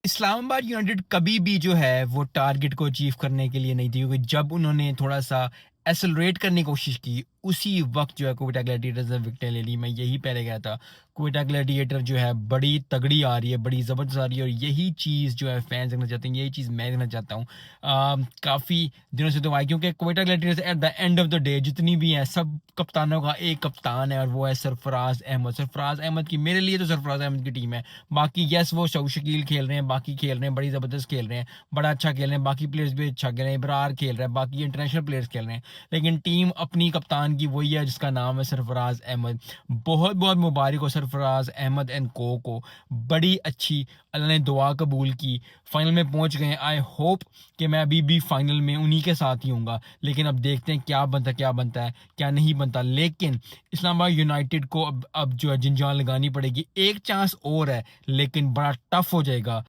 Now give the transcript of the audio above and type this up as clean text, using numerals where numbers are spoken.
Islamabad United कभी भी जो है वो टारगेट को अचीव करने के लिए नहीं थी, क्योंकि जब उन्होंने थोड़ा-सा एक्सेलरेट करने की कोशिश की, उसी वक़्त जो है क्वेटा ग्लैडिएटर्स ने विकेटें ले ली। मैं यही पहले कहा था, क्वेटा ग्लैडिएटर जो है बड़ी तगड़ी आ रही है, बड़ी ज़बरदस्त आ रही है और यही चीज़ जो है फैन्स देखना चाहते हैं, यही चीज़ मैं देखना चाहता हूँ। काफ़ी दिनों से तो आई, क्योंकि Quetta Gladiators at the end of the day जितनी भी हैं, सब कप्तानों का एक कप्तान है और वो है सरफराज़ अहमद। सरफराज़ अहमद की, मेरे लिए तो सरफराज़ अहमद की टीम है। बाकी यस वो शकील खेल रहे हैं, बाकी खेल रहे हैं, बड़ी ज़बरदस्त खेल रहे हैं, बड़ा अच्छा खेल रहे हैं, बाकी प्लेयर्स भी अच्छा खेल रहे हैं, इब्रार खेल रहा है, बाकी इंटरनेशनल प्लेयर्स खेल रहे हैं। लेकिन टीम अपनी कप्तान की वही है जिसका नाम है सरफराज अहमद। बहुत बहुत मुबारक हो सरफराज अहमद एंड को। बड़ी अच्छी अल्लाह ने दुआ कबूल की, फाइनल में पहुंच गए। आई होप कि मैं अभी भी फाइनल में उन्हीं के साथ ही हूँगा, लेकिन अब देखते हैं क्या बनता है क्या नहीं बनता। लेकिन इस्लामाबाद यूनाइटेड को अब जो है जिंजान लगानी पड़ेगी। एक चांस और है, लेकिन बड़ा टफ हो जाएगा।